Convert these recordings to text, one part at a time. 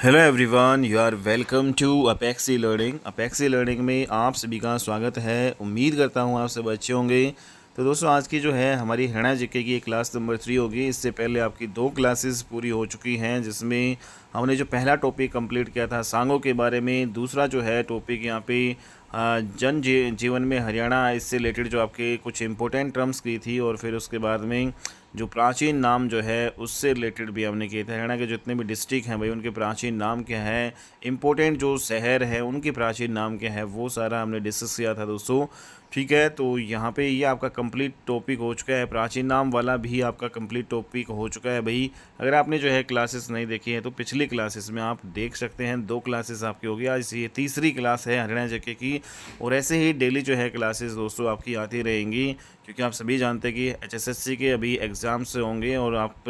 Hello everyone, you are welcome to Apexi learning. Apexi learning में आप सभी का स्वागत है। उम्मीद करता हूँ आप सब अच्छे होंगे। तो दोस्तों, आज की जो है हमारी हरियाणा जीके की क्लास नंबर 3 होगी। इससे पहले आपकी 2 क्लासेस पूरी हो चुकी हैं, जिसमें हमने जो पहला टॉपिक कंप्लीट किया था सांगों के बारे में। दूसरा जो है टॉपिक यहाँ पे जीवन में हरियाणा, इससे रिलेटेड जो आपके कुछ इंपॉर्टेंट टर्म्स की थी, और फिर उसके बाद में जो प्राचीन नाम जो है उससे रिलेटेड भी हमने किए थे। हरियाणा के जितने भी डिस्ट्रिक्ट हैं भाई, उनके प्राचीन नाम क्या है, इंपॉर्टेंट जो शहर है उनके प्राचीन नाम क्या है, वो सारा हमने डिस्कस किया था दोस्तों। ठीक है, तो यहाँ पे ये आपका कंप्लीट टॉपिक हो चुका है। प्राचीन नाम वाला भी आपका कंप्लीट टॉपिक हो चुका है भाई। अगर आपने जो है क्लासेस नहीं देखी है तो पिछली क्लासेस में आप देख सकते हैं। 2 क्लासेस आपकी होगी, आज ये तीसरी क्लास है हरियाणा जीके की। और ऐसे ही डेली जो है क्लासेस दोस्तों आपकी आती रहेंगी, क्योंकि आप सभी जानते हैं कि एचएसएससी के अभी एग्ज़ाम्स होंगे, और आप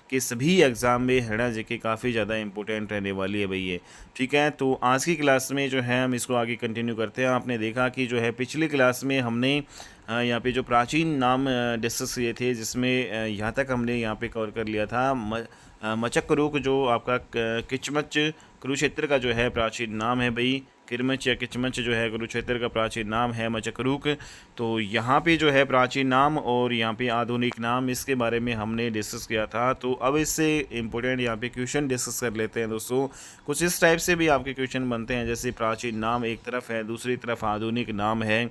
के सभी एग्ज़ाम में हरियाणा जीके काफ़ी ज़्यादा इंपॉर्टेंट रहने वाली है भाई ये। ठीक है, तो आज की क्लास में जो है हम इसको आगे कंटिन्यू करते हैं। आपने देखा कि जो है पिछली क्लास में हमने यहाँ पे जो प्राचीन नाम डिस्कस किए थे, जिसमें यहाँ तक हमने यहाँ पे कवर कर लिया था मचकरुक, जो आपका किचमच कुरुक्षेत्र का जो है प्राचीन नाम है भाई। किरमच या किचमच जो है कुरुक्षेत्र का प्राचीन नाम है मचकरुक। तो यहाँ पे जो है प्राचीन नाम और यहाँ पे आधुनिक नाम, इसके बारे में हमने डिस्कस किया था। तो अब इससे इम्पोर्टेंट यहाँ पे क्वेश्चन डिस्कस कर लेते हैं दोस्तों। कुछ इस टाइप से भी आपके क्वेश्चन बनते हैं, जैसे प्राचीन नाम एक तरफ है, दूसरी तरफ आधुनिक नाम है।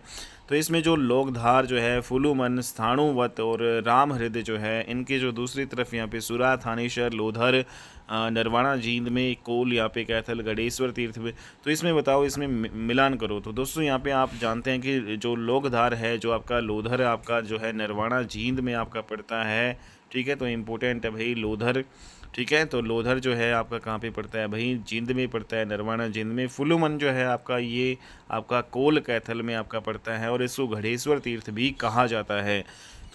तो इसमें जो लोकधार जो है, फुलुमन, स्थाणुवत और राम हृदय जो है, इनके जो दूसरी तरफ यहाँ पे सुरा, थानेश्वर, लोधर, नरवाणा जींद में, कोल यहाँ पे कैथल, गढ़ेश्वर तीर्थ में। तो इसमें बताओ, इसमें मिलान करो। तो दोस्तों यहाँ पे आप जानते हैं कि जो लोकधार है, जो आपका लोधर आपका जो है नरवाणा जींद में आपका पड़ता है। ठीक है, तो इम्पोर्टेंट है भाई लोधर। ठीक है, तो लोधर जो है आपका कहाँ पे पड़ता है भाई, जींद में पड़ता है, नरवाणा जींद में। फुलुमन जो है आपका, ये आपका कोल कैथल में आपका पड़ता है, और इसको गढ़ेश्वर तीर्थ भी कहा जाता है।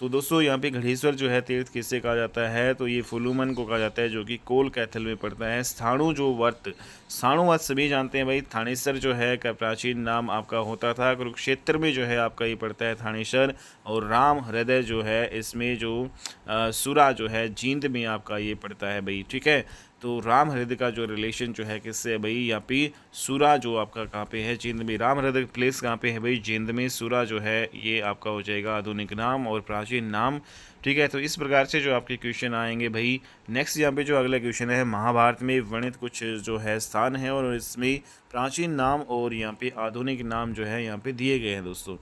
तो दोस्तों यहाँ पे गढ़ेश्वर जो है तीर्थ किससे कहा जाता है, तो ये फुलुमन को कहा जाता है, जो कि कोल कैथल में पड़ता है। स्थाणु जो वर्त, स्थाणुवत सभी जानते हैं भाई, थानेसर जो है का प्राचीन नाम आपका होता था। कुरुक्षेत्र में जो है आपका ये पड़ता है थानेसर। और राम हृदय जो है, इसमें जो सुरा जो है जींद में आपका ये पड़ता है भाई। ठीक है, तो राम हृदय का जो रिलेशन जो है किससे है भाई, यहाँ पे सुरा जो आपका कहाँ पे है, जींद में। राम हृदय प्लेस कहाँ पे है भाई, जींद में। सुरा जो है ये आपका हो जाएगा आधुनिक नाम और प्राचीन नाम। ठीक है, तो इस प्रकार से जो आपके क्वेश्चन आएंगे भाई। नेक्स्ट यहाँ पे जो अगला क्वेश्चन है, महाभारत में वर्णित कुछ जो है स्थान है, और इसमें प्राचीन नाम और यहाँ पे आधुनिक नाम जो है यहाँ पे दिए गए हैं दोस्तों।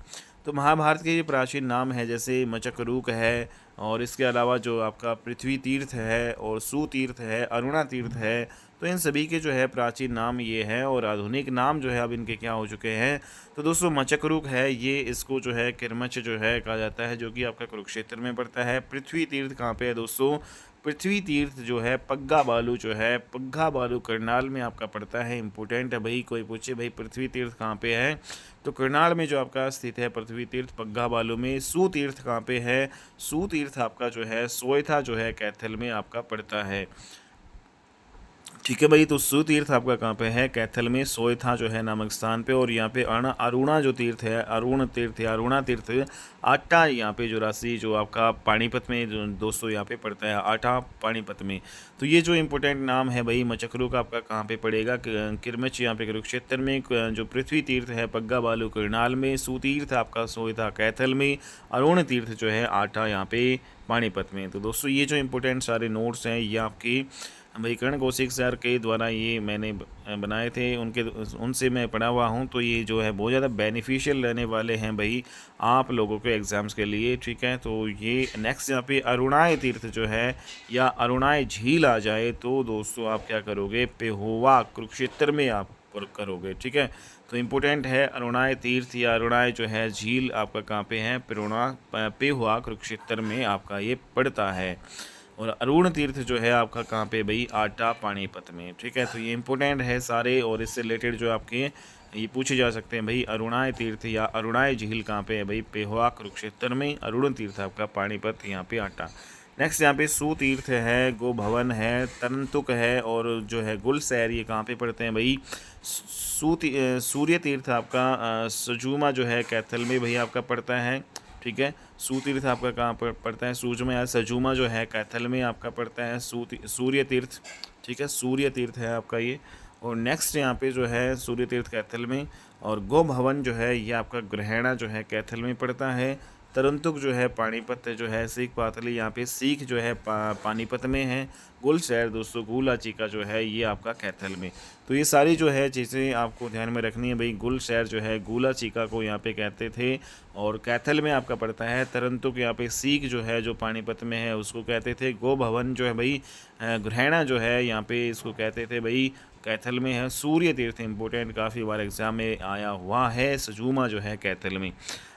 तो महाभारत के ये प्राचीन नाम है, जैसे मचकरूक है, और इसके अलावा जो आपका पृथ्वी तीर्थ है, और सुतीर्थ है, अरुणा तीर्थ है। तो इन सभी के जो है प्राचीन नाम ये है, और आधुनिक नाम जो है अब इनके क्या हो चुके हैं। तो दोस्तों मचकरूक है, ये इसको जो है किरमच जो है कहा जाता है, जो कि आपका कुरुक्षेत्र में पड़ता है। पृथ्वी तीर्थ कहाँ पे है दोस्तों, पृथ्वी तीर्थ जो है पग्गा बालू जो है, पग्गा बालू करनाल में आपका पड़ता है। इंपॉर्टेंट है भाई, कोई पूछे भाई पृथ्वी तीर्थ कहाँ पे है, तो करनाल में जो आपका स्थित है पृथ्वी तीर्थ पग्गा बालू में। सुतीर्थ कहाँ पे है, सुतीर्थ आपका जो है सोयथा जो है कैथल में आपका पड़ता है। ठीक है भाई, तो सुतीर्थ आपका कहाँ पे है, कैथल में, सोयथा जो है नामक स्थान पे। और यहाँ पे अरुणा जो तीर्थ है, अरुण तीर्थ या अरुणा तीर्थ, आटा यहाँ पे जो राशि जो आपका पानीपत में जो दोस्तों यहाँ पे पड़ता है, आटा पानीपत में। तो ये जो इंपॉर्टेंट नाम है भाई, मचकरूक आपका कहाँ पे पड़ेगा, किरमच यहाँ पे कुरुक्षेत्र में, जो पृथ्वी तीर्थ है पग्गा बालू करनाल में, सुतीर्थ आपका सोयथा कैथल में, अरुण तीर्थ जो है आटा यहाँ पे पानीपत में। तो दोस्तों ये जो इंपॉर्टेंट सारे नोट्स हैं, ये आपकी भाई कर्ण कौशिक सर के द्वारा ये मैंने बनाए थे, उनसे मैं पढ़ा हुआ हूँ। तो ये जो है बहुत ज़्यादा बेनिफिशियल रहने वाले हैं भाई आप लोगों के एग्ज़ाम्स के लिए। ठीक है, तो ये नेक्स्ट यहाँ पे अरुणाय तीर्थ जो है या अरुणाय झील आ जाए, तो दोस्तों आप क्या करोगे, पेहोवा कुरुक्षेत्र में आप करोगे। ठीक है, तो इम्पोर्टेंट है अरुणाय तीर्थ या अरुणाय जो है झील आपका कहाँ पे है, पेहुआ कुरुक्षेत्र में आपका ये पड़ता है। और अरुण तीर्थ जो है आपका कहाँ पे भाई, आटा पानीपत में। ठीक है, तो ये इंपॉर्टेंट है सारे, और इससे रिलेटेड जो आपके ये पूछे जा सकते हैं भाई, अरुणाय तीर्थ या अरुणाय झील कहाँ पे है भाई, पेहुआ कुरुक्षेत्र में, अरुण तीर्थ आपका पानीपत, यहाँ पे आटा। नेक्स्ट यहाँ पे सुतीर्थ है, गोभवन है, तंतुक है, और जो है गुलशहर, ये कहाँ पे पड़ते हैं भाई, सूर्य तीर्थ आपका सजूमा जो है कैथल में भाई आपका पड़ता है। ठीक है, सुतीर्थ आपका कहाँ पर पड़ता है, सूजमा या सजूमा जो है कैथल में आपका पड़ता है। सूर्य तीर्थ ठीक है, सूर्य तीर्थ है आपका ये। और नेक्स्ट यहाँ पे जो है सूर्य तीर्थ कैथल में, और गो भवन जो है ये आपका ग्रहणा जो है कैथल में पड़ता है। तरंतुक जो है पानीपत जो है, सीख पातली यहाँ पे सीख जो है पानीपत में है। गुलशहर दोस्तों गुलाची का जो है ये आपका कैथल में। तो ये सारी जो है चीज़ें आपको ध्यान में रखनी है भाई। गुलशहर जो है गुलाचिका को यहाँ पे कहते थे, और कैथल में आपका पड़ता है। तरंतुक यहाँ पे सीख जो है जो पानीपत में है उसको कहते थे। गो भवन जो है भाई ग्रहणा जो है यहाँ पे इसको कहते थे भाई कैथल में है। सूर्य तीर्थ इंपॉर्टेंट, काफ़ी बार एग्जाम में आया हुआ है, सजूमा जो है कैथल में।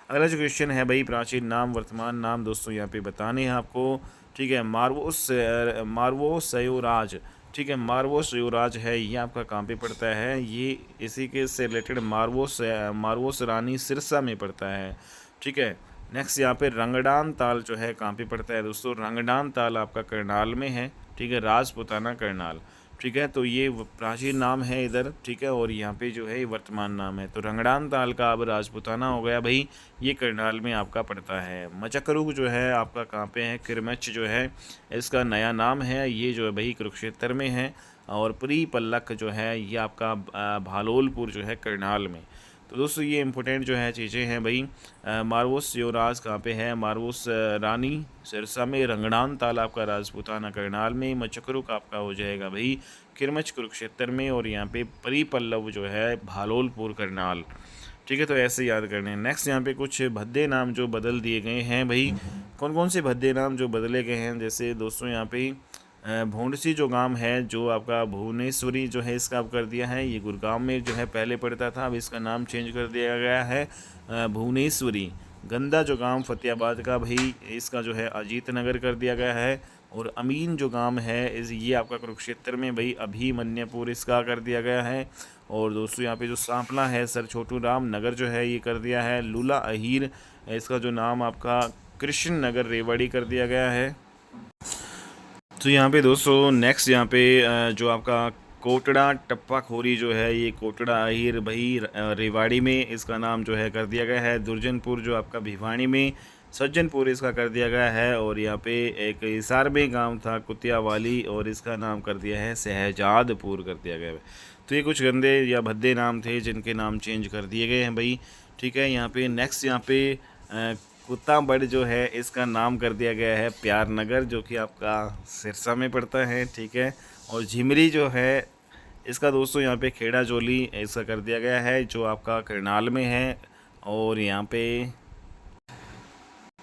अगला जो क्वेश्चन है भाई, प्राचीन नाम वर्तमान नाम दोस्तों यहाँ पे बताने हैं आपको। ठीक है, मारवो सयोराज। ठीक है, मारवो सयोराज है ये आपका कहाँ पे पड़ता है, ये इसी के से रिलेटेड मारवो सरानी सिरसा में पड़ता है। ठीक है, नेक्स्ट यहाँ पे रंगडान ताल जो है कहाँ पे पड़ता है दोस्तों, रंगडान ताल आपका करनाल में है। ठीक है, राजपुताना करनाल। ठीक है, तो ये प्राचीन नाम है इधर। ठीक है, और यहाँ पे जो है ये वर्तमान नाम है। तो रंगड़ान ताल का अब राजपुताना हो गया भाई, ये करनाल में आपका पड़ता है। मचकरुग जो है आपका कहाँ पे है, किरमच जो है इसका नया नाम है, ये जो है भाई कुरुक्षेत्र में है। और प्री पल्लक जो है ये आपका भालोलपुर जो है करनाल में। तो दोस्तों ये इंपॉर्टेंट जो है चीज़ें हैं भाई। मारवोस युवराज कहाँ पे है, मारवोस रानी सिरसा में। रंगड़ान ताल आपका राजपूताना करनाल में। मचकरुक आपका हो जाएगा भाई किरमच कुरुक्षेत्र में। और यहाँ पे परिपल्लव जो है भालोलपुर करनाल। ठीक है, तो ऐसे याद करने हैं। नेक्स्ट यहाँ पे कुछ भद्दे नाम जो बदल दिए गए हैं भाई। कौन कौन से भद्दे नाम जो बदले गए हैं, जैसे दोस्तों यहाँ पे भोंडसी जो गांव है जो आपका भुवनेश्वरी जो है इसका अब कर दिया है। ये गुड़गांव में जो है पहले पड़ता था, अब इसका नाम चेंज कर दिया गया है भुवनेश्वरी। गंदा जो गांव फतेहाबाद का भाई इसका जो है अजीत नगर कर दिया गया है। और अमीन जो गांव है ये आपका कुरुक्षेत्र में भाई अभिमन्यपुर इसका कर दिया गया है। और दोस्तों यहाँ पे जो सांपला है सर छोटू राम नगर जो है ये कर दिया है। लूला अहीर इसका जो नाम आपका कृष्ण नगर रेवाड़ी कर दिया गया है। तो यहाँ पे दोस्तों नेक्स्ट यहाँ पे जो आपका कोटड़ा टप्पा खोरी जो है ये कोटड़ा अहीर भाई रेवाड़ी में इसका नाम जो है कर दिया गया है। दुर्जनपुर जो आपका भिवानी में, सज्जनपुर इसका कर दिया गया है। और यहाँ पे एक हिसार में गांव था कुतियावाली और इसका नाम कर दिया है शहजादपुर कर दिया गया है। तो ये कुछ गंदे या भद्दे नाम थे जिनके नाम चेंज कर दिए गए हैं भाई। ठीक है, यहाँ पे नेक्स्ट यहाँ पे कुत्ताबड़ जो है इसका नाम कर दिया गया है प्यार नगर, जो कि आपका सिरसा में पड़ता है। ठीक है, और झिमरी जो है इसका दोस्तों यहाँ पे खेड़ा जोली इसका कर दिया गया है जो आपका करनाल में है। और यहाँ पे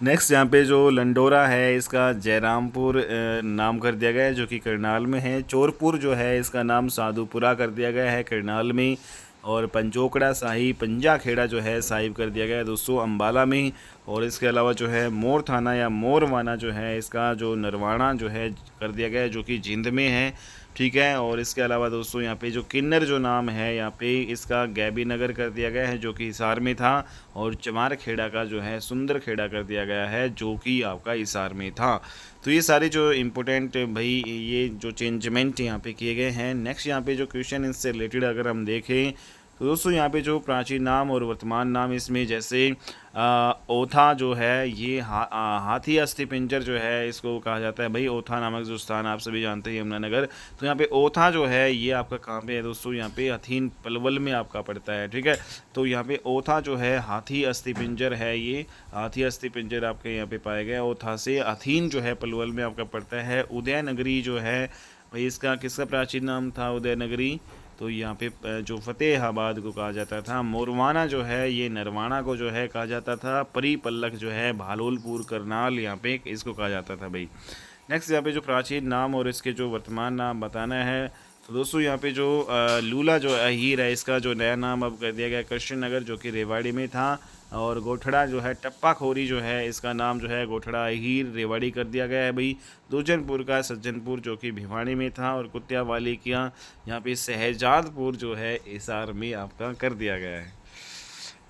नेक्स्ट यहाँ पे जो लंडोरा है इसका जयरामपुर नाम कर दिया गया है जो कि करनाल में है। चोरपुर जो है इसका नाम साधुपुरा कर दिया गया है करनाल में। और पंजोकड़ा साहिब पंजा खेड़ा जो है साहिब कर दिया गया है दोस्तों अम्बाला में। और इसके अलावा जो है मोर थाना या मोरवाना जो है इसका जो नरवाना जो है कर दिया गया है जो कि जिंद में है। ठीक है, और इसके अलावा दोस्तों यहाँ पे जो किन्नर जो नाम है यहाँ पे इसका गैबी नगर कर दिया गया है जो कि हिसार में था। और चमार खेड़ा का जो है सुंदर खेड़ा कर दिया गया है जो कि आपका हिसार में था। तो ये सारे जो इम्पोर्टेंट भाई ये जो चेंजमेंट यहाँ पे किए गए हैं। नेक्स्ट यहाँ पे जो क्वेश्चन इससे रिलेटेड अगर हम देखें तो दोस्तों यहाँ पे जो प्राचीन नाम और वर्तमान नाम इसमें जैसे ओथा जो है ये हाथी अस्थि पिंजर जो है इसको कहा जाता है भाई। ओथा नामक जो स्थान आप सभी जानते हैं यमुनानगर। तो यहाँ पे ओथा जो है ये आपका कहाँ पे है दोस्तों, यहाँ पे हथीन पलवल में आपका पड़ता है। ठीक है, तो यहाँ पे ओथा जो है हाथी अस्थि पिंजर है, ये हाथी अस्थि पिंजर आपके यहाँ पे पाया गया। ओथा से हथीन जो है पलवल में आपका पड़ता है। उदयनगरी जो है भाई इसका किसका प्राचीन नाम था उदयनगरी, तो यहाँ पे जो फतेहाबाद को कहा जाता था। मोरवाना जो है ये नरवाना को जो है कहा जाता था। परिपल्लक जो है भालोलपुर करनाल यहाँ पे इसको कहा जाता था भाई। नेक्स्ट यहाँ पे जो प्राचीन नाम और इसके जो वर्तमान नाम बताना है तो दोस्तों यहाँ पे जो लूला जो अहीर है इसका जो नया नाम अब कर दिया गया कृष्ण नगर जो कि रेवाड़ी में था। और गोठड़ा जो है टप्पा खोरी जो है इसका नाम जो है गोठड़ा अहीर रेवाड़ी कर दिया गया है भाई। दुर्जनपुर का सज्जनपुर जो कि भिवानी में था। और कुतियावाली का यहाँ पे शहजादपुर जो है हिसार में आपका कर दिया गया है।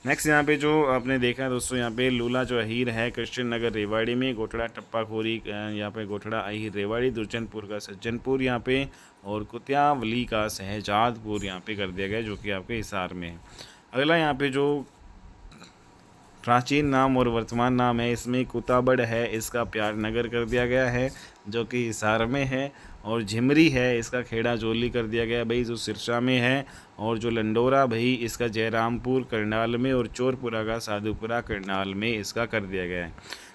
नेक्स्ट यहाँ पे जो आपने देखा है दोस्तों यहाँ पे लूला जो अहीर है कृष्ण नगर रेवाड़ी में। गोठड़ा टप्पा खोरी यहाँ पे गोठड़ा अहीर रेवाड़ी। दुर्जनपुर का सज्जनपुर यहाँ पे। और कुतियावली का शहजादपुर यहाँ पे कर दिया गया जो कि आपके हिसार में है। अगला यहाँ पे जो प्राचीन नाम और वर्तमान नाम है इसमें कुताबड़ है इसका प्यार नगर कर दिया गया है जो कि हिसार में है। और झिमरी है इसका खेड़ा जोली कर दिया गया भाई जो सिरसा में है, और जो लंडोरा भाई इसका जयरामपुर करनाल में, और चोरपुरा का साधुपुरा करनाल में इसका कर दिया गया है।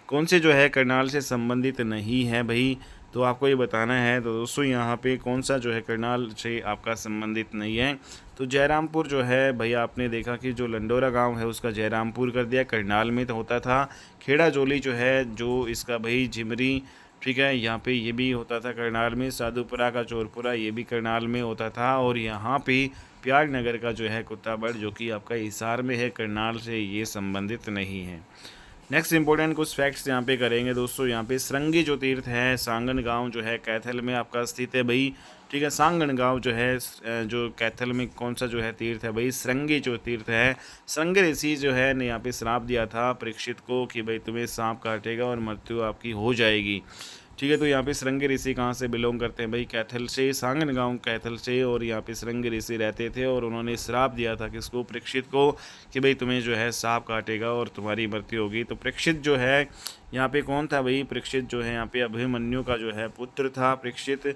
कौन से जो है करनाल से संबंधित नहीं है भाई, तो आपको ये बताना है। तो दोस्तों यहाँ पे कौन सा जो है करनाल से आपका संबंधित नहीं है, तो जयरामपुर जो है भैया आपने देखा कि जो लंडोरा गांव है उसका जयरामपुर कर दिया, करनाल में तो होता था। खेड़ा जोली जो है जो इसका भाई झिमरी, ठीक है, यहाँ पे ये भी होता था करनाल में। साधुपुरा का चोरपुरा ये भी करनाल में होता था। और यहाँ पे प्यार नगर का जो है कुत्ताबड़ जो कि आपका हिसार में है, करनाल से ये संबंधित नहीं है। नेक्स्ट इंपॉर्टेंट कुछ फैक्ट्स यहाँ पे करेंगे दोस्तों। यहाँ पे सरंगी जो तीर्थ है सांगन गांव जो है कैथल में आपका स्थित है भाई, ठीक है। सांगन गांव जो है जो कैथल में कौन सा जो है तीर्थ है भाई, सरंगी जो तीर्थ है। सरंगी ऋषि जो है ने यहाँ पे श्राप दिया था परीक्षित को कि भाई तुम्हें सांप काटेगा और मृत्यु आपकी हो जाएगी, ठीक है। तो यहाँ पे सरंगी ऋषि कहाँ से बिलोंग करते हैं भाई, कैथल से, सांगन गांव कैथल से। और यहाँ पे सरंगी ऋषि रहते थे और उन्होंने श्राप दिया था किसको, परीक्षित को, कि भाई तुम्हें जो है सांप काटेगा और तुम्हारी मृत्यु होगी। तो परीक्षित जो है यहाँ पे कौन था भाई, परीक्षित जो है यहाँ पे अभिमन्यु का जो है पुत्र था परीक्षित।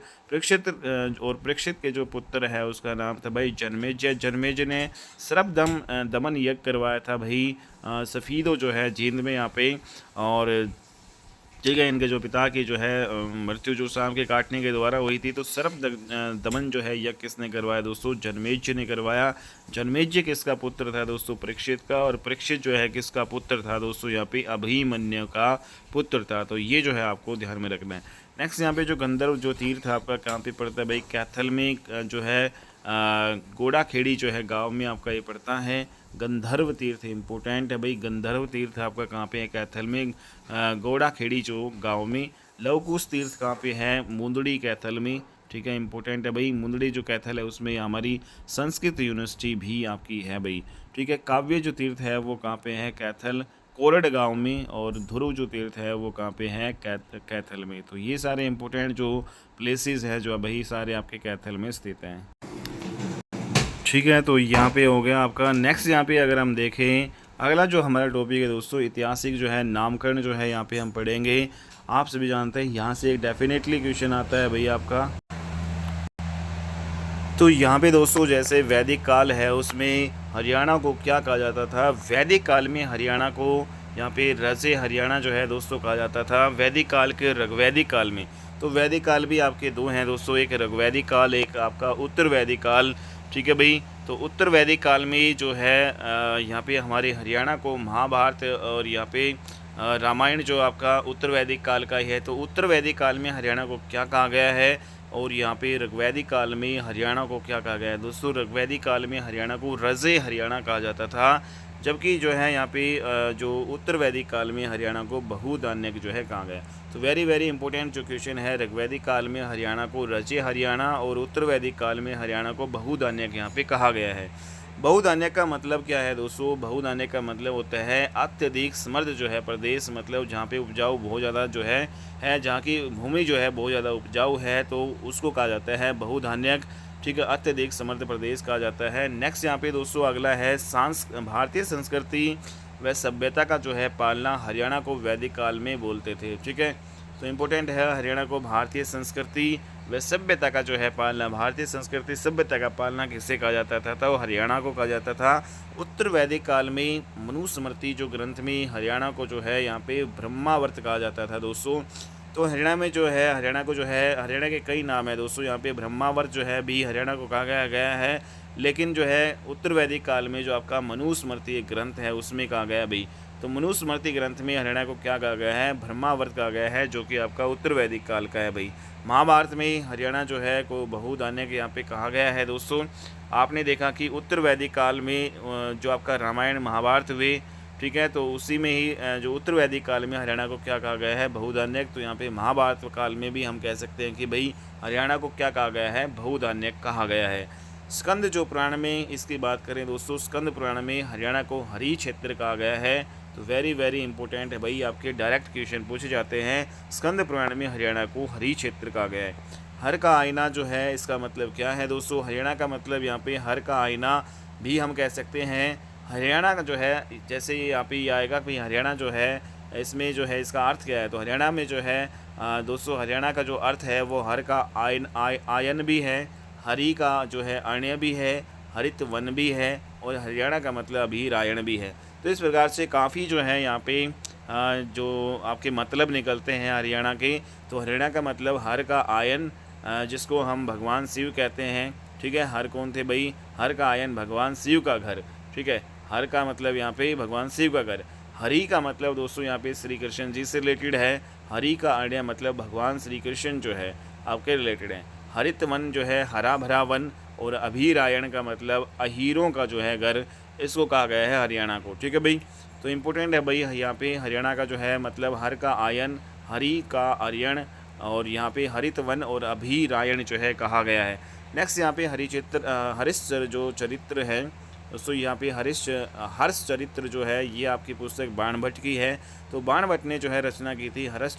और परीक्षित के जो पुत्र है उसका नाम था भाई जन्मेजय। जन्मेजय ने सर्पदम दमन यज्ञ करवाया था भाई सफ़ीदो जो है जींद में यहाँ पे। और ठीक है, इनके जो पिता की जो है मृत्यु जो सांप के काटने के द्वारा हुई थी। तो सर्प दमन जो है यज्ञ किसने करवाया दोस्तों, जन्मेजय ने करवाया। जन्मेजय किसका पुत्र था दोस्तों, परीक्षित का। और परीक्षित जो है किसका पुत्र था दोस्तों, यहाँ पे अभिमन्यु का पुत्र था। तो ये जो है आपको ध्यान में रखना है। नेक्स्ट यहाँ पे जो गंधर्व जो तीर्थ आपका कहाँ पे पड़ता है भाई, कैथल में जो है गोड़ा खेड़ी जो है गांव में आपका ये पड़ता है। गंधर्व तीर्थ इंपॉर्टेंट है भाई, गंधर्व तीर्थ आपका कहाँ पे है, कैथल में गोड़ा खेड़ी जो गांव में। लवकुश तीर्थ कहाँ पे है, मुंदड़ी कैथल में, ठीक है, इंपॉर्टेंट है भाई। मुंदड़ी जो कैथल है उसमें हमारी संस्कृत यूनिवर्सिटी भी आपकी है भाई, ठीक है। काव्य जो तीर्थ है वो कहाँ पे है, कैथल कोरड गांव में। और ध्रुव जो तीर्थ है वो कहाँ पे है, कैथल में। तो ये सारे इंपॉर्टेंट जो प्लेसेस है जो भाई सारे आपके कैथल में स्थित हैं, ठीक है। तो यहाँ पे हो गया आपका। नेक्स्ट यहाँ पे अगर हम देखें अगला जो हमारा टॉपिक है दोस्तों, ऐतिहासिक जो है नामकरण जो है यहाँ पे हम पढ़ेंगे। आप सभी जानते हैं यहाँ से एक डेफिनेटली क्वेश्चन आता है भाई आपका। तो यहाँ पे दोस्तों जैसे वैदिक काल है उसमें हरियाणा को क्या कहा जाता था, वैदिक काल में हरियाणा को यहाँ पे रजे हरियाणा जो है दोस्तों कहा जाता था। वैदिक काल के ऋग्वैदिक काल में, तो वैदिक काल भी आपके दो हैं दोस्तों, एक ऋग्वैदिक काल, एक आपका उत्तर वैदिक काल, ठीक है भाई। तो उत्तर वैदिक काल में जो है यहाँ पे हमारे हरियाणा को महाभारत और यहाँ पे रामायण जो आपका उत्तर वैदिक काल का ही है। तो उत्तर वैदिक काल में हरियाणा को क्या कहा गया है, और यहाँ पे ऋग्वैदिक काल में हरियाणा को क्या कहा गया है दोस्तों, ऋग्वैदिक काल में हरियाणा को रजे हरियाणा कहा जाता था। जबकि जो है यहाँ पे जो उत्तर वैदिक काल में हरियाणा को बहुधान्यक जो है कहा गया। तो वेरी वेरी इंपॉर्टेंट जो क्वेश्चन है, ऋग्वैदिक काल में हरियाणा को रजे हरियाणा और उत्तर वैदिक काल में हरियाणा को बहुधान्यक यहाँ पे कहा गया है। बहुधान्यक का मतलब क्या है दोस्तों, बहुधान्यक का मतलब होता है अत्यधिक समृद्ध जो है प्रदेश, मतलब जहाँ पे उपजाऊ बहुत ज़्यादा जो है जहाँ की भूमि जो है बहुत ज़्यादा उपजाऊ है तो उसको कहा जाता है बहुधान्यक, ठीक है, अत्यधिक समृद्ध प्रदेश कहा जाता है। नेक्स्ट यहाँ पे दोस्तों अगला है भारतीय संस्कृति व सभ्यता का जो है पालना हरियाणा को वैदिक काल में बोलते थे, ठीक है। तो इम्पोर्टेंट है हरियाणा को भारतीय संस्कृति व सभ्यता का जो है पालना, भारतीय संस्कृति सभ्यता का पालना किसे कहा जाता था, तो हरियाणा को कहा जाता था। उत्तर वैदिक काल में मनुस्मृति जो ग्रंथ में हरियाणा को जो है यहाँ पे ब्रह्मावर्त कहा जाता था दोस्तों। तो हरियाणा में जो है हरियाणा को जो है हरियाणा के कई नाम है दोस्तों, यहाँ पे ब्रह्मावर्त जो है भी हरियाणा को कहा गया है। लेकिन जो है उत्तर वैदिक काल में जो आपका मनुस्मृति एक ग्रंथ है उसमें कहा गया भाई। तो मनुस्मृति ग्रंथ में हरियाणा को क्या कहा गया है, ब्रह्मावर्त कहा गया है, जो कि आपका उत्तर वैदिक काल का है भाई। महाभारत में हरियाणा जो है को बहुधान्यक यहाँ पे कहा गया है दोस्तों। आपने देखा कि उत्तर वैदिक काल में जो आपका रामायण महाभारत हुए, ठीक है, तो उसी में ही जो उत्तर वैदिक काल में हरियाणा को क्या कहा गया है, बहुधान्यक। तो यहाँ पे महाभारत काल में भी हम कह सकते हैं कि भाई हरियाणा को क्या कहा गया है, बहुधान्यक कहा गया है। स्कंद जो पुराण में इसकी बात करें दोस्तों, स्कंद पुराण में हरियाणा को हरि क्षेत्र कहा गया है। तो वेरी वेरी इंपॉर्टेंट है भाई, आपके डायरेक्ट क्वेश्चन पूछे जाते हैं। स्कंद पुराण में हरियाणा को हरि क्षेत्र कहा गया है। हर का आईना जो है इसका मतलब क्या है दोस्तों, हरियाणा का मतलब यहाँ पे हर का आईना भी हम कह सकते हैं। हरियाणा का जो है जैसे ये यहाँ पे आएगा कि हरियाणा जो है इसमें जो है इसका अर्थ क्या है, तो हरियाणा में जो है दोस्तों हरियाणा का जो अर्थ है वो हर का आयन भी है, हरि का जो है अण्य भी है, हरित वन भी है, और हरियाणा का मतलब अभिरायण भी है। तो इस प्रकार से काफ़ी जो है यहाँ पे जो आपके मतलब निकलते हैं हरियाणा के। तो हरियाणा का मतलब हर का आयन, जिसको हम भगवान शिव कहते हैं। ठीक है, हर कौन थे भाई? हर का आयन भगवान शिव का घर। ठीक है, हर का मतलब यहाँ पे भगवान शिव का घर। हरि का मतलब दोस्तों यहाँ पे श्री कृष्ण जी से रिलेटेड है। हरि का अण्य मतलब भगवान श्री कृष्ण जो है आपके रिलेटेड है। हरित वन जो है हरा भरा वन, और अभिरायण का मतलब अहीरों का जो है घर, इसको कहा गया है हरियाणा को। ठीक है भाई, तो इम्पोर्टेंट है भाई यहाँ पे हरियाणा का जो है मतलब हर का आयन, हरि का आर्यन, और यहाँ पे हरित वन और अभिरायण जो है कहा गया है। नेक्स्ट यहाँ पे हरिश्च जो चरित्र है दोस्तों, यहाँ पे हर्ष चरित्र जो है ये आपकी पुस्तक बाणभट्ट की है। तो बाणभट्ट ने जो है रचना की थी हर्ष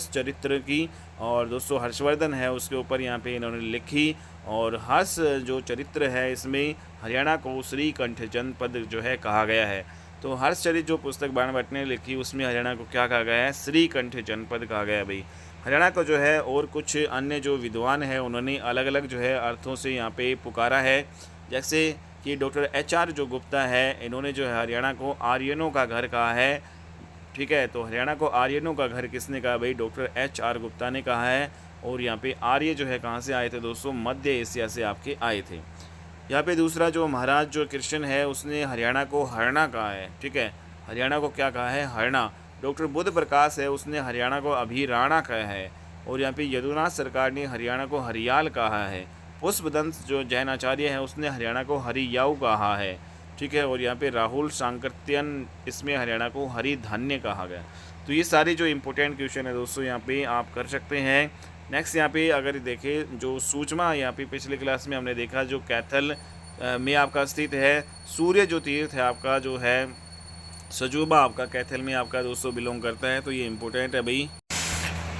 चरित्र की, और दोस्तों हर्षवर्धन है उसके ऊपर यहाँ पे इन्होंने लिखी। और हर्ष जो चरित्र है इसमें हरियाणा को श्रीकंठ जनपद जो है कहा गया है। तो हर्षचरित जो पुस्तक बाणभट्ट ने लिखी उसमें हरियाणा को क्या कहा गया है? श्रीकंठ जनपद कहा गया है भाई। हरियाणा को जो है और कुछ अन्य जो विद्वान हैं उन्होंने अलग अलग जो है अर्थों से यहाँ पे पुकारा है। जैसे कि डॉक्टर HR जो गुप्ता है, इन्होंने जो है हरियाणा को आर्यनों का घर कहा है। ठीक है, तो हरियाणा को आर्यनों का घर किसने कहा भाई? डॉक्टर HR गुप्ता ने कहा है। और यहाँ पे आर्य जो है कहाँ से आए थे दोस्तों? मध्य एशिया से आपके आए थे। यहाँ पे दूसरा जो महाराज जो कृष्ण है उसने हरियाणा को हरना कहा है। ठीक है, हरियाणा को क्या कहा है? हरना। डॉक्टर बुद्ध प्रकाश है उसने हरियाणा को अभिराणा कहा है। और यहाँ पे यदुनाथ सरकार ने हरियाणा को हरियाल कहा है। पुष्पदंत जो जैन आचार्य है उसने हरियाणा को हरियाऊ कहा है। ठीक है, और यहाँ पे राहुल सांकृत्यन इसमें हरियाणा को हरिधान्य कहा गया। तो ये सारे जो इम्पोर्टेंट क्वेश्चन है दोस्तों यहाँ पे आप कर सकते हैं। नेक्स्ट यहाँ पे अगर देखें जो सूचमा, यहाँ पे पिछले क्लास में हमने देखा जो कैथल में आपका स्थित है। सूर्य जो तीर्थ है आपका जो है सजूबा आपका कैथल में आपका दोस्तों बिलोंग करता है। तो ये इम्पोर्टेंट है भाई।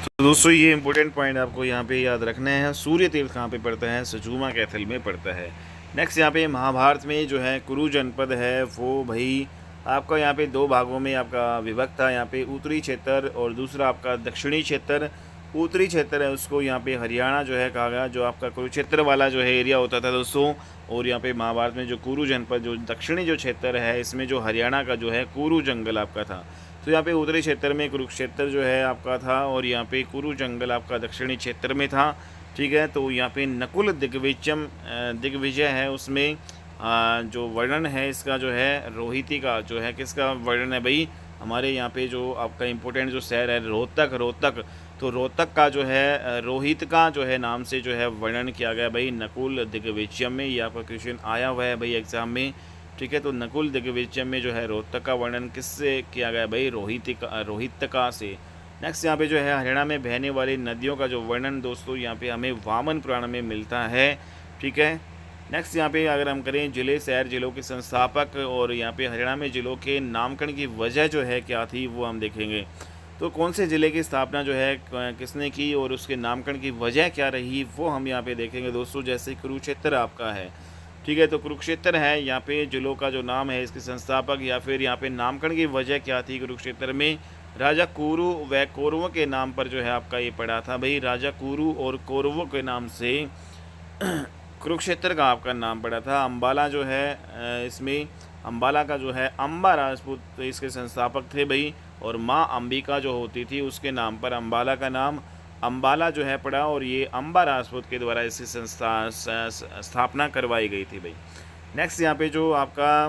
तो दोस्तों ये इंपॉर्टेंट पॉइंट आपको यहाँ पे याद रखना है। सूर्य तीर्थ कहाँ पे पड़ता है? सजूमा कैथल में पड़ता है। नेक्स्ट यहाँ पे महाभारत में जो है कुरु जनपद है वो भाई आपका यहाँ पे दो भागों में आपका विभक्त था। यहाँ पे उत्तरी क्षेत्र और दूसरा आपका दक्षिणी क्षेत्र। उत्तरी क्षेत्र है उसको यहाँ पे हरियाणा जो है कहा गया, जो आपका कुरुक्षेत्र वाला जो है एरिया होता था दोस्तों। और यहाँ पे महाभारत में जो कुरु जनपद जो दक्षिणी जो क्षेत्र है इसमें जो हरियाणा का जो है कुरु जंगल आपका था। तो यहाँ पे उत्तरी क्षेत्र में कुरुक्षेत्र जो है आपका था, और यहाँ पे कुरु जंगल आपका दक्षिणी क्षेत्र में था। ठीक है, तो यहाँ पे नकुल दिग्विजय है उसमें जो वर्णन है इसका जो है रोहिती का जो है किसका वर्णन है भाई? हमारे यहाँ पे जो आपका इम्पोर्टेंट जो शहर है रोहतक। तो रोहतक का जो है रोहित का जो है नाम से जो है वर्णन किया गया भाई नकुल दिग्विजय में। ये आपका क्वेश्चन आया हुआ है भाई एग्जाम में। ठीक है, तो नकुल दिग्विजय में जो है रोहतक का वर्णन किससे किया गया भाई? रोहितका से। नेक्स्ट यहाँ पे जो है हरियाणा में बहने वाली नदियों का जो वर्णन दोस्तों यहाँ पे हमें वामन पुराण में मिलता है। ठीक है, नेक्स्ट यहाँ पे अगर हम करें जिले शहर जिलों के संस्थापक, और यहाँ पे हरियाणा में जिलों के नामकरण की वजह जो है क्या थी वो हम देखेंगे। तो कौन से ज़िले की स्थापना जो है किसने की और उसके नामकरण की वजह क्या रही वो हम यहाँ पे देखेंगे दोस्तों। जैसे कुरुक्षेत्र आपका है। ठीक है, तो कुरुक्षेत्र है यहाँ पे जिलों का जो नाम है इसके संस्थापक या फिर यहाँ पे नामकरण की वजह क्या थी? कुरुक्षेत्र में राजा कुरु व कौरवों के नाम पर जो है आपका ये पड़ा था भाई। राजा कुरु और कौरवों के नाम से कुरुक्षेत्र का आपका नाम पड़ा था। अम्बाला जो है इसमें अम्बाला का जो है अम्बा राजपूत इसके संस्थापक थे भाई। और माँ अंबिका जो होती थी उसके नाम पर अम्बाला का नाम अम्बाला जो है पड़ा, और ये अम्बा राजपूत के द्वारा इसकी स्थापना करवाई गई थी भाई। नेक्स्ट यहाँ पे जो आपका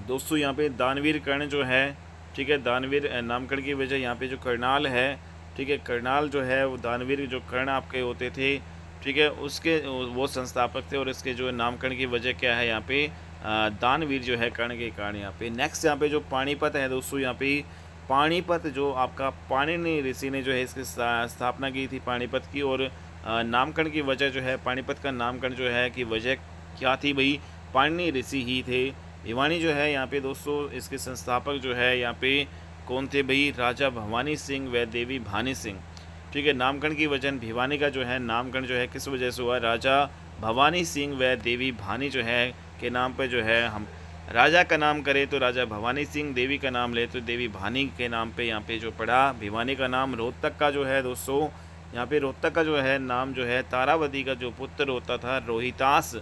दोस्तों यहाँ पे दानवीर कर्ण जो है। ठीक है, दानवीर नामकरण की वजह यहाँ पे जो करनाल है। ठीक है, करनाल जो है वो दानवीर जो कर्ण आपके होते थे। ठीक है, उसके वो संस्थापक थे, और इसके जो नामकरण की वजह क्या है यहाँ पे? दानवीर जो है कर्ण के कारण यहाँ पे। नेक्स्ट यहाँ पे जो पानीपत है दोस्तों, यहाँ पे पानीपत जो आपका पाणिनि ऋषि ने जो है इसकी स्थापना की थी पानीपत की। और नामकरण की वजह जो है पानीपत का नामकरण जो है कि वजह क्या थी भाई? पाणिनि ऋषि ही थे। भिवानी जो है यहाँ पे दोस्तों इसके संस्थापक जो है यहाँ पे कौन थे भाई? राजा भवानी सिंह व देवी भानी सिंह। ठीक है, नामकरण की वजह भिवानी का जो है नामकरण जो है किस वजह से हुआ? राजा भवानी सिंह व देवी भानी जो है के नाम पर जो है हम राजा का नाम करें तो राजा भवानी सिंह, देवी का नाम ले तो देवी भानी के नाम पे यहाँ पे जो पड़ा। भिवानी का नाम रोहतक का जो है दोस्तों, यहाँ पे रोहतक का जो है नाम जो है तारावती का जो पुत्र होता था रोहितास,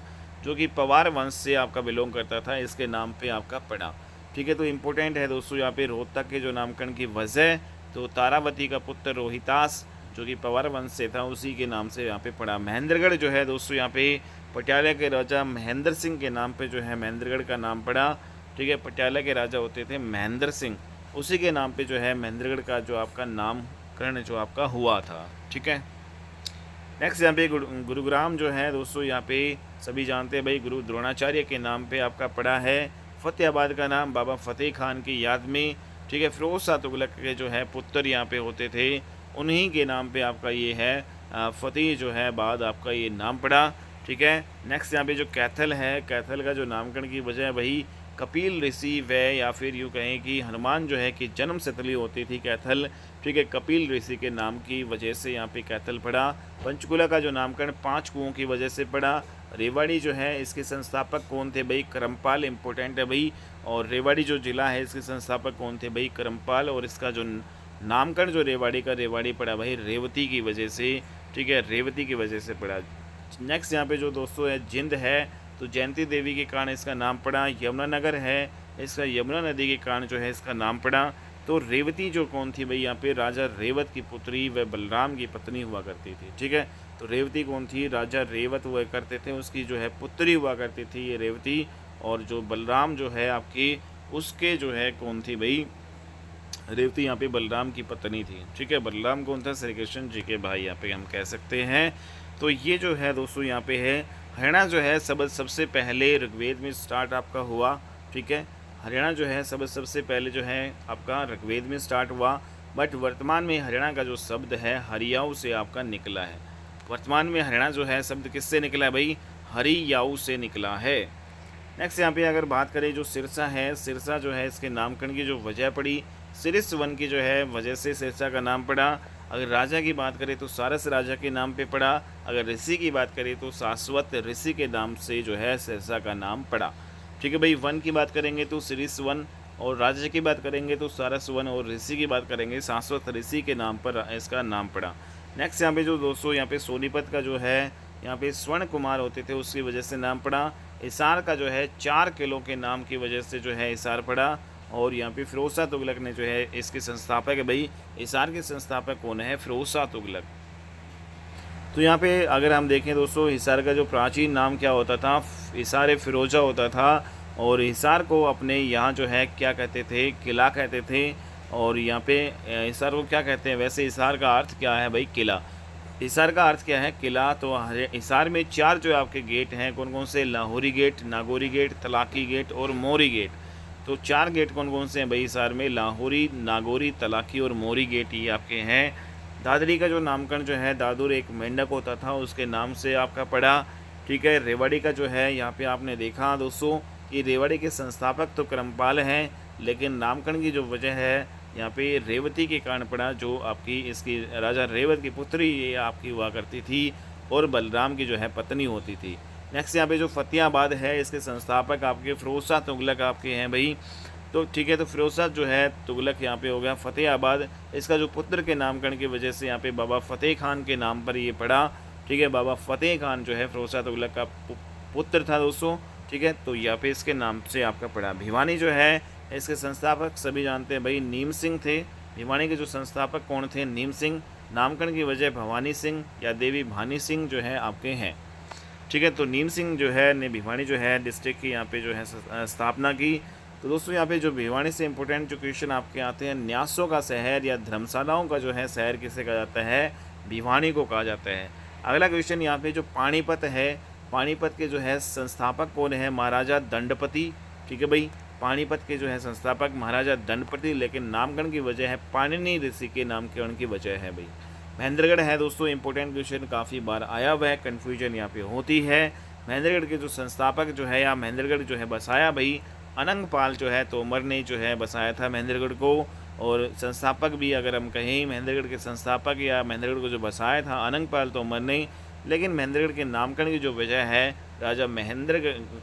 जो कि पवार वंश से आपका बिलोंग करता था, इसके नाम पे आपका पड़ा। ठीक है, तो इम्पोर्टेंट है दोस्तों यहाँ पे रोहतक के जो नामकरण की वजह, तो तारावती का पुत्र रोहितास जो कि पवार वंश से था, उसी के नाम से यहाँ पे पड़ा। महेंद्रगढ़ जो है दोस्तों यहाँ पे पटियाला के राजा महेंद्र सिंह के नाम पे जो है महेंद्रगढ़ का नाम पड़ा। ठीक है, पटियाला के राजा होते थे महेंद्र सिंह, उसी के नाम पे जो है महेंद्रगढ़ का जो आपका नामकरण जो आपका हुआ था। ठीक है, नेक्स्ट यहाँ पे गुरुग्राम जो है दोस्तों, यहाँ पे सभी जानते हैं भाई, गुरु द्रोणाचार्य के नाम पे आपका पड़ा है। फतेहाबाद का नाम बाबा फतेह खान की याद में। ठीक है, फिरोज शाह तुगलक के जो है पुत्र यहाँ पे होते थे, उन्हीं के नाम पे आपका ये है फतेह जो है बाद आपका ये नाम पड़ा। ठीक है, नेक्स्ट यहाँ पे जो कैथल है, कैथल का जो नामकरण की वजह है भाई कपिल ऋषि व या फिर यूँ कहें कि हनुमान जो है कि जन्म स्थली होती थी कैथल। ठीक है, कपिल ऋषि के नाम की वजह से यहाँ पे कैथल पड़ा। पंचकुला का जो नामकरण 5 कुओं की वजह से पड़ा। रेवाड़ी जो है इसके संस्थापक कौन थे भाई, करमपाल, इंपॉर्टेंट है भाई। और रेवाड़ी जो जिला है इसके संस्थापक कौन थे भाई, करमपाल। और इसका जो नामकरण जो रेवाड़ी का रेवाड़ी पड़ा भाई रेवती की वजह से। ठीक है, रेवती की वजह से पड़ा। नेक्स्ट यहाँ पे जो दोस्तों है जिंद है, तो जयंती देवी के कारण इसका नाम पड़ा। यमुनानगर है, इसका यमुना नदी के कारण जो है इसका नाम पड़ा। तो रेवती जो कौन थी भाई, यहाँ पे राजा रेवत की पुत्री व बलराम की पत्नी हुआ करती थी। ठीक है, तो रेवती कौन थी, राजा रेवत हुआ करते थे, उसकी जो है पुत्री हुआ करती थी ये रेवती। और जो बलराम जो है आपकी, उसके जो है कौन थी भाई, रेवती यहाँ पे बलराम की पत्नी थी। ठीक है, बलराम कौन था, श्री कृष्ण जी के भाई यहाँ पे हम कह सकते हैं। तो ये जो है दोस्तों यहाँ पे है हरियाणा जो है सबसे पहले ऋग्वेद में स्टार्ट आपका हुआ। ठीक है, हरियाणा जो है सबसे पहले जो है आपका ऋग्वेद में स्टार्ट हुआ। बट वर्तमान में हरियाणा का जो शब्द है हरियाऊ से आपका निकला है। वर्तमान में हरियाणा जो है शब्द किससे निकला है भाई, हरियाऊ से निकला है। नेक्स्ट यहाँ पे अगर बात करें जो सिरसा है, सिरसा जो है इसके नामकरण की जो वजह पड़ी, सिरिस वन की जो है वजह से सिरसा का नाम पड़ा। अगर राजा की बात करें तो सारस राजा के नाम पे पड़ा। अगर ऋषि की बात करें तो शाश्वत ऋषि के नाम से जो है सिरसा का नाम पड़ा। ठीक है भाई, वन की बात करेंगे तो सिरिस वन, और राजा की बात करेंगे तो सारस वन, और ऋषि की बात करेंगे शाश्वत ऋषि के नाम पर इसका नाम पड़ा। नेक्स्ट यहाँ पे जो दोस्तों यहाँ पे सोनीपत का जो है यहाँ पे स्वर्ण कुमार होते थे, उसकी वजह से नाम पड़ा। हिसार का जो है 4 किलों के नाम की वजह से जो है हिसार पड़ा। और यहाँ पे फिरोज शाह तुगलक ने जो है इसके संस्थापक है भाई, हिसार के संस्थापक कौन है, फिरोज शाह तुगलक। तो यहाँ पे अगर हम देखें दोस्तों, हिसार का जो प्राचीन नाम क्या होता था, हिसार फिरोजा होता था। और हिसार को अपने यहाँ जो है क्या कहते थे, किला कहते थे। और यहाँ पे हिसार को क्या कहते हैं, वैसे हिसार का अर्थ क्या है भाई, किला। हिसार का अर्थ क्या है, किला। तो हिसार में 4 जो आपके गेट हैं, कौन कौन से, Lahori gate, Nagauri gate, Talaqi gate और मोरी गेट। तो 4 गेट कौन कौन से हैं भाई हिसार में, लाहौरी, नागौरी, तलाकी और मोरी गेट ये आपके हैं। दादरी का जो नामकरण जो है, दादुर एक मेंढक होता था उसके नाम से आपका पड़ा। ठीक है, रेवाड़ी का जो है यहाँ पे आपने देखा दोस्तों कि रेवाड़ी के संस्थापक तो करमपाल हैं, लेकिन नामकरण की जो वजह है यहाँ पे रेवती के कारण पड़ा, जो आपकी इसकी राजा रेवत की पुत्री ये आपकी हुआ करती थी और बलराम की जो है पत्नी होती थी। नेक्स्ट यहाँ पे जो फतेहाबाद है, इसके संस्थापक आपके फिरोज शाह तुगलक आपके हैं भाई। तो ठीक है, तो फिरोज शाह जो है तुगलक यहाँ पे हो गया। फतेहाबाद इसका जो पुत्र के नामकरण की वजह से यहाँ पे बाबा फतेह खान के नाम पर ये पड़ा। ठीक है, बाबा फतेह खान जो है फिरोज शाह तुगलक का पुत्र था दोस्तों। ठीक है, तो यहाँ पे इसके नाम से आपका पड़ा। भिवानी जो है इसके संस्थापक सभी जानते हैं भाई नीम सिंह थे। भिवानी के जो संस्थापक कौन थे, नीम सिंह। नामकरण की वजह भवानी सिंह या देवी भानी सिंह जो है आपके हैं। ठीक है, तो नीम सिंह जो है ने भिवानी जो है डिस्ट्रिक्ट की यहाँ पे जो है स्थापना की। तो दोस्तों यहाँ पे जो भिवानी से इंपॉर्टेंट जो क्वेश्चन आपके आते हैं, न्यासों का शहर या धर्मशालाओं का जो है शहर किसे कहा जाता है, भिवानी को कहा जाता है। अगला क्वेश्चन यहाँ पे जो पानीपत है, पानीपत के जो है संस्थापक कौन है, महाराजा दंडपति। ठीक है भाई, पानीपत के जो है संस्थापक महाराजा दंडपति, लेकिन नामकरण की वजह है पाणिनि ऋषि के नामकरण की वजह है भाई। महेंद्रगढ़ है दोस्तों, इंपॉर्टेंट क्वेश्चन काफ़ी बार आया हुआ है, कन्फ्यूजन यहाँ पे होती है। महेंद्रगढ़ के जो संस्थापक जो है या महेंद्रगढ़ जो है बसाया भाई अनंगपाल जो है तोमर ने जो है बसाया था महेंद्रगढ़ को। और संस्थापक भी अगर हम कहें, महेंद्रगढ़ के संस्थापक या महेंद्रगढ़ को जो बसाया था अनंगपाल तोमर ने, लेकिन महेंद्रगढ़ के नामकरण की जो वजह है, राजा महेंद्र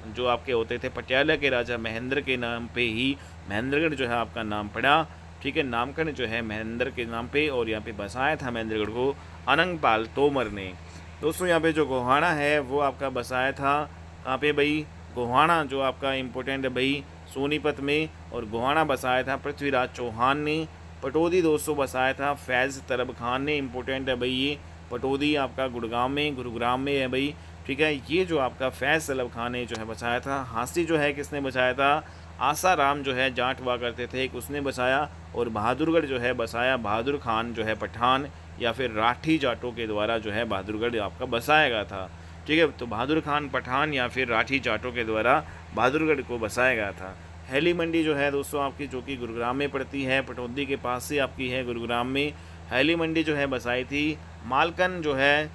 जो आपके होते थे पटियाला के राजा महेंद्र के नाम पे ही महेंद्रगढ़ जो है आपका नाम पड़ा। ठीक है, नामकरण जो है महेंद्र के नाम पे, और यहाँ पे बसाया था महेंद्रगढ़ को अनंगपाल तोमर ने। दोस्तों यहाँ पे जो गोहाना है वो आपका बसाया था कहाँ पे भाई, गोहाना जो आपका इम्पोर्टेंट है भाई सोनीपत में, और गोहाना बसाया था पृथ्वीराज चौहान ने। पटौदी दोस्तों बसाया था फैज़ तरब खान ने, इम्पोर्टेंट है भाई ये। पटौदी आपका गुरुग्राम में है भाई। ठीक है, ये जो आपका फैज़ तलब खान ने जो है बसाया था। हांसी जो है किसने बसाया था, आसाराम जो है जाट हुआ करते थे एक, उसने बसाया। और बहादुरगढ़ जो है बसाया बहादुर खान जो है पठान या फिर राठी जाटों के द्वारा जो है बहादुरगढ़ आपका बसाया गया था। ठीक है, तो बहादुर खान पठान या फिर राठी जाटों के द्वारा बहादुरगढ़ को बसाया गया था। हैली मंडी जो है दोस्तों आपकी, जो कि गुरुग्राम में पड़ती है, पटौदी के पास से आपकी है गुरुग्राम में। हैली मंडी जो है बसाई थी मालकन जो है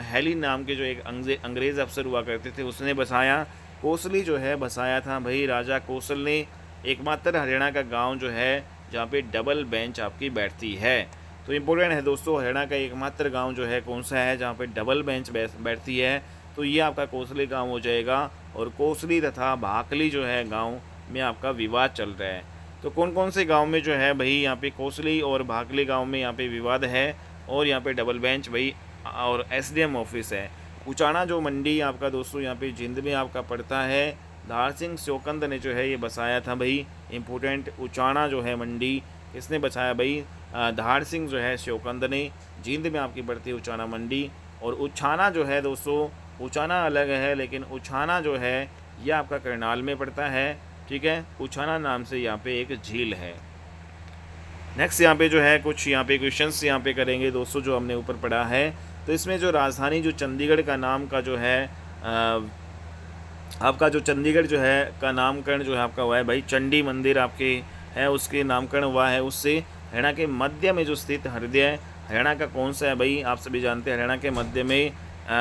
हैली नाम के जो एक अंग्रेज़ अफसर हुआ करते थे उसने बसाया। कोसली जो है बसाया था भाई राजा कोसल ने। एकमात्र हरियाणा का गांव जो है जहाँ पे डबल बेंच आपकी बैठती है। तो इम्पोर्टेंट है दोस्तों, हरियाणा का एकमात्र गांव जो है कौन सा है जहाँ पे डबल बेंच बैठती है, तो ये आपका कोसली गांव हो जाएगा। और कोसली तथा भाकली जो है गांव में आपका विवाद चल रहा है। तो कौन कौन से गांव में जो है भाई यहाँ पे कोसली और भाकली गांव में यहाँ पे विवाद है, और यहाँ पे डबल बेंच भाई और एसडीएम ऑफिस है। उचाना जो मंडी आपका दोस्तों यहाँ पे जिंद में आपका पड़ता है। धार सिंह शोकंद ने जो है ये बसाया था भाई, इम्पोर्टेंट। उचाना जो है मंडी किसने बसाया भाई, धार सिंह जो है शोकंद ने। जिंद में आपकी पड़ती है उचाना मंडी। और उछाना जो है दोस्तों, उचाना अलग है लेकिन उछाना जो है ये आपका करनाल में पड़ता है। ठीक है, उछाना नाम से यहाँ पे एक झील है। नेक्स्ट यहाँ पे जो है कुछ यहाँ पे क्वेश्चंस यहाँ पे करेंगे दोस्तों जो हमने ऊपर पढ़ा है। तो इसमें जो राजधानी जो चंडीगढ़ का नाम का जो है आपका जो चंडीगढ़ जो है का नामकरण जो है आपका हुआ है भाई, चंडी मंदिर आपके है उसके नामकरण हुआ है उससे। हरियाणा के मध्य में जो स्थित हृदय हरियाणा का कौन सा है भाई, आप सभी जानते हैं हरियाणा के मध्य में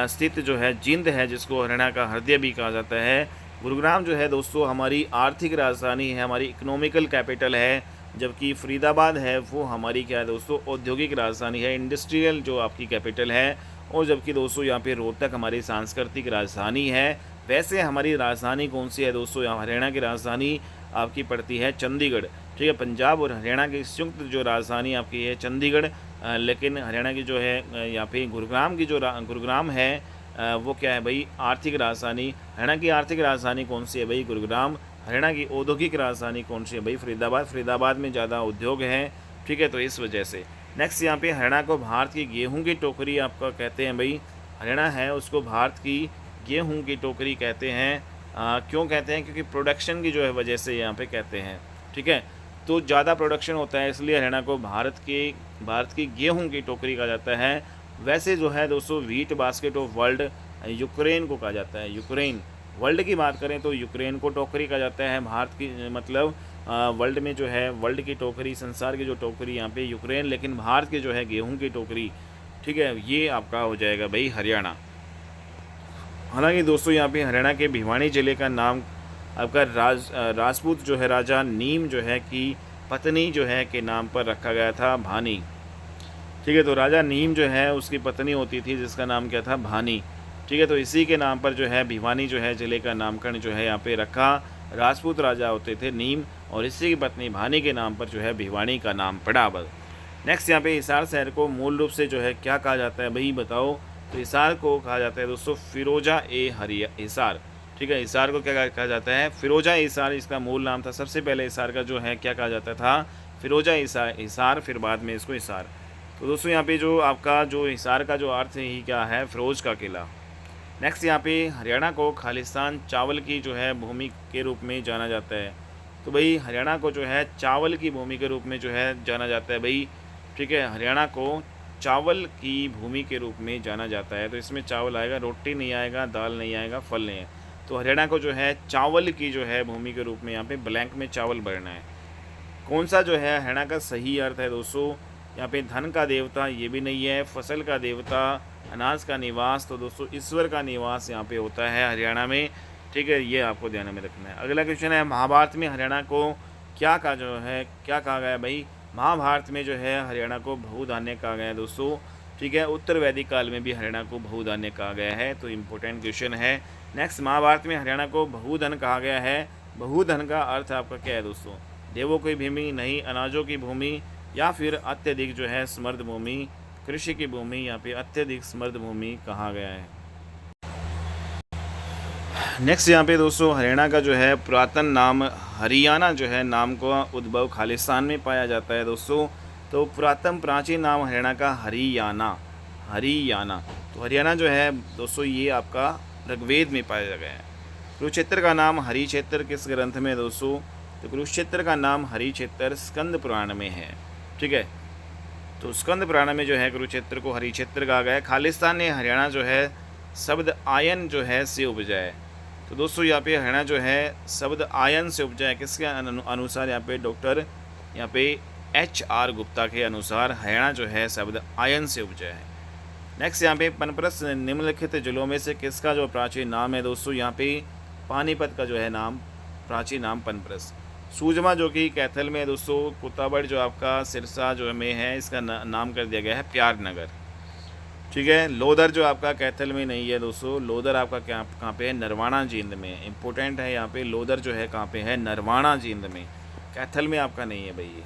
स्थित जो है जिंद है, जिसको हरियाणा का हृदय भी कहा जाता है। गुरुग्राम जो है दोस्तों हमारी आर्थिक राजधानी है, हमारी इकोनॉमिकल कैपिटल है। जबकि फरीदाबाद है वो हमारी क्या है दोस्तों, औद्योगिक राजधानी है, इंडस्ट्रियल जो आपकी कैपिटल है। और जबकि दोस्तों यहाँ पे रोहतक हमारी सांस्कृतिक राजधानी है। वैसे हमारी राजधानी कौन सी है दोस्तों, यहाँ हरियाणा की राजधानी आपकी पड़ती है चंडीगढ़। ठीक है, पंजाब और हरियाणा की संयुक्त जो राजधानी आपकी है चंडीगढ़। लेकिन हरियाणा की जो है यहाँ पे गुरुग्राम की जो गुरुग्राम है वो क्या है भाई, आर्थिक राजधानी। हरियाणा की आर्थिक राजधानी कौन सी है भाई, गुरुग्राम। हरियाणा की औद्योगिक राजधानी कौन सी है भाई, फरीदाबाद। फरीदाबाद में ज़्यादा उद्योग है। ठीक है, तो इस वजह से नेक्स्ट यहाँ पे हरियाणा को भारत की गेहूं की टोकरी आपका कहते हैं भाई। हरियाणा है उसको भारत की गेहूं की टोकरी कहते हैं। क्यों कहते हैं, क्योंकि प्रोडक्शन की जो है वजह से यहाँ पे कहते हैं। ठीक है, तो ज़्यादा प्रोडक्शन होता है इसलिए हरियाणा को भारत की गेहूं की टोकरी कहा जाता है। वैसे जो है दोस्तों wheat basket of world Ukraine को कहा जाता है। यूक्रेन वर्ल्ड की बात करें तो यूक्रेन को टोकरी कहा जाता है। भारत की मतलब वर्ल्ड में जो है वर्ल्ड की टोकरी, संसार की जो टोकरी यहाँ पे यूक्रेन, लेकिन भारत की जो है गेहूं की टोकरी। ठीक है, ये आपका हो जाएगा भाई हरियाणा। हालांकि दोस्तों यहाँ पे हरियाणा के भिवानी ज़िले का नाम आपका राजपूत जो है राजा नीम जो है कि पत्नी जो है के नाम पर रखा गया था, भानी। ठीक है, तो राजा नीम जो है उसकी पत्नी होती थी जिसका नाम क्या था, भानी। ठीक है, तो इसी के नाम पर जो है भिवानी जो है ज़िले का नामकरण जो है यहाँ पे रखा। राजपूत राजा होते थे नीम, और इसी की पत्नी भानी के नाम पर जो है भिवानी का नाम पड़ा। बस नेक्स्ट यहाँ पे हिसार शहर को मूल रूप से जो है क्या कहा जाता है भाई बताओ। तो हिसार को कहा जाता है दोस्तों फिरोजा ए हरिया हिसार। ठीक है, हिसार को क्या कहा जाता है, फिरोजा हिसार इसका मूल नाम था। सबसे पहले हिसार का जो है क्या कहा जाता था, फिरोजा हिसार, फिर बाद में इसको हिसार। तो दोस्तों यहाँ पे जो आपका जो हिसार का जो अर्थ ही क्या है, फिरोज का किला। नेक्स्ट यहाँ पे हरियाणा को खालिस्तान चावल की जो है भूमि के रूप में जाना जाता है। तो भाई हरियाणा को जो है चावल की भूमि के रूप में जो है जाना जाता है भाई। ठीक है, हरियाणा को चावल की भूमि के रूप में जाना जाता है। तो इसमें चावल आएगा, रोटी नहीं आएगा, दाल नहीं आएगा, फल नहीं है। तो हरियाणा को जो है चावल की जो है भूमि के रूप में यहाँ पे ब्लैंक में चावल भरना है। कौन सा जो है हरियाणा का सही अर्थ है दोस्तों, यहाँ पे धन का देवता ये भी नहीं है, फसल का देवता, अनाज का निवास। तो दोस्तों ईश्वर का निवास यहाँ पे होता है हरियाणा में। ठीक है, ये आपको ध्यान में रखना है। अगला क्वेश्चन है महाभारत में हरियाणा को क्या कहा गया भाई। महाभारत में जो है हरियाणा को बहुधान्य कहा गया है दोस्तों। ठीक है। उत्तर वैदिक काल में भी हरियाणा को बहुधान्य कहा गया है, तो इम्पोर्टेंट क्वेश्चन है। नेक्स्ट, महाभारत में हरियाणा को बहुधन कहा गया है। बहुधन का अर्थ आपका क्या है दोस्तों? देवों की भूमि, नहीं अनाजों की भूमि, या फिर अत्यधिक जो है समृद्ध भूमि, कृषि की भूमि, या फिर अत्यधिक समृद्ध भूमि कहा गया है। नेक्स्ट यहाँ पे दोस्तों हरियाणा का जो है पुरातन नाम हरियाणा जो है नाम का उद्भव खालिस्तान में पाया जाता है दोस्तों। तो पुरातन प्राचीन नाम हरियाणा का हरियाणा। तो हरियाणा जो है दोस्तों ये आपका ऋग्वेद में पाया गया है। कुरुक्षेत्र का नाम हरिक्षेत्र किस ग्रंथ में है दोस्तों? तो कुरुक्षेत्र का नाम हरिक्षेत्र स्कंद पुराण में है। ठीक है, तो स्कंद पुराण में जो है कुरुक्षेत्र को हरिक्षेत्र कहा गया है। खालिस्तान ने हरियाणा जो है शब्द आयन जो है से उपजा है। तो दोस्तों यहाँ पे हरियाणा जो है शब्द आयन से उपजा है। किसके अनुसार? यहाँ पे डॉक्टर यहाँ पे HR गुप्ता के अनुसार हरियाणा जो है शब्द आयन से उपजा है। नेक्स्ट यहाँ पे पनप्रस निम्नलिखित जिलों में से किसका जो प्राचीन नाम है दोस्तों? यहाँ पे पानीपत का जो है नाम प्राचीन नाम पनप्रस। सूजमा जो कि कैथल में है दोस्तों। कुताबड़ जो आपका सिरसा जो में है, इसका नाम कर दिया गया है प्यार नगर। ठीक है। लोधर जो आपका कैथल में नहीं है दोस्तों, लोधर आपका कहाँ पे है? नरवाना जींद में। इंपॉर्टेंट है यहाँ पे, लोधर जो है कहाँ पे है? नरवाना जींद में, कैथल में आपका नहीं है भाई ये।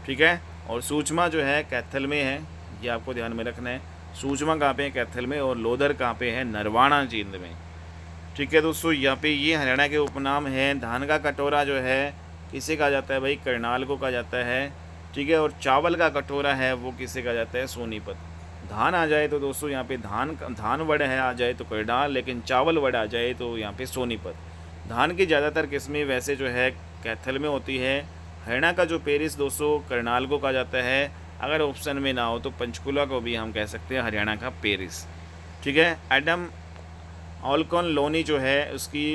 ठीक है। और सूचमा जो है कैथल में है, ये आपको ध्यान में रखना है। सूचमा कहाँ पे है? कैथल में। और लोधर कहाँ पे है? नरवाना जींद में। ठीक है दोस्तों, यहाँ पे ये हरियाणा के उपनाम हैं। धान का कटोरा जो है किसे कहा जाता है भाई? करनाल को कहा जाता है। ठीक है। और चावल का कटोरा है वो किसे कहा जाता है? सोनीपत। धान आ जाए तो दोस्तों यहाँ पे धान वर्ड है आ जाए तो करनाल, लेकिन चावल वर्ड आ जाए तो यहाँ पे सोनीपत। धान की ज़्यादातर किस्में वैसे जो है कैथल में होती है। हरियाणा का जो पेरिस दोस्तों करनाल को कहा जाता है। अगर ऑप्शन में ना हो तो पंचकुला को भी हम कह सकते हैं हरियाणा का पेरिस। ठीक है। एडम ऑलकॉन लोनी जो है उसकी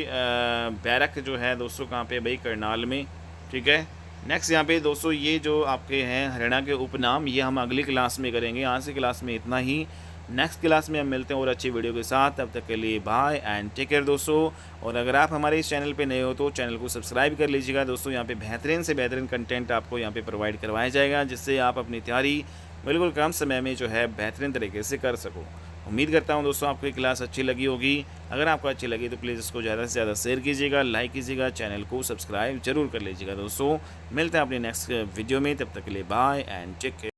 बैरक जो है दोस्तों कहाँ पे भाई? करनाल में। ठीक है। नेक्स्ट यहाँ पे दोस्तों ये जो आपके हैं हरियाणा के उपनाम, ये हम अगली क्लास में करेंगे। आज की क्लास में इतना ही। नेक्स्ट क्लास में हम मिलते हैं और अच्छी वीडियो के साथ। तब तक के लिए बाय एंड टेक केयर दोस्तों। और अगर आप हमारे इस चैनल पे नए हो तो चैनल को सब्सक्राइब कर लीजिएगा दोस्तों। यहाँ पे बेहतरीन से बेहतरीन कंटेंट आपको यहाँ पे प्रोवाइड करवाया जाएगा, जिससे आप अपनी तैयारी बिल्कुल कम समय में जो है बेहतरीन तरीके से कर सको। उम्मीद करता हूँ दोस्तों आपको ये क्लास अच्छी लगी होगी। अगर आपको अच्छी लगी तो प्लीज़ इसको ज़्यादा से ज़्यादा शेयर कीजिएगा, लाइक कीजिएगा, चैनल को सब्सक्राइब जरूर कर लीजिएगा दोस्तों। मिलते हैं अपने नेक्स्ट वीडियो में, तब तक के लिए बाय एंड टेक केयर।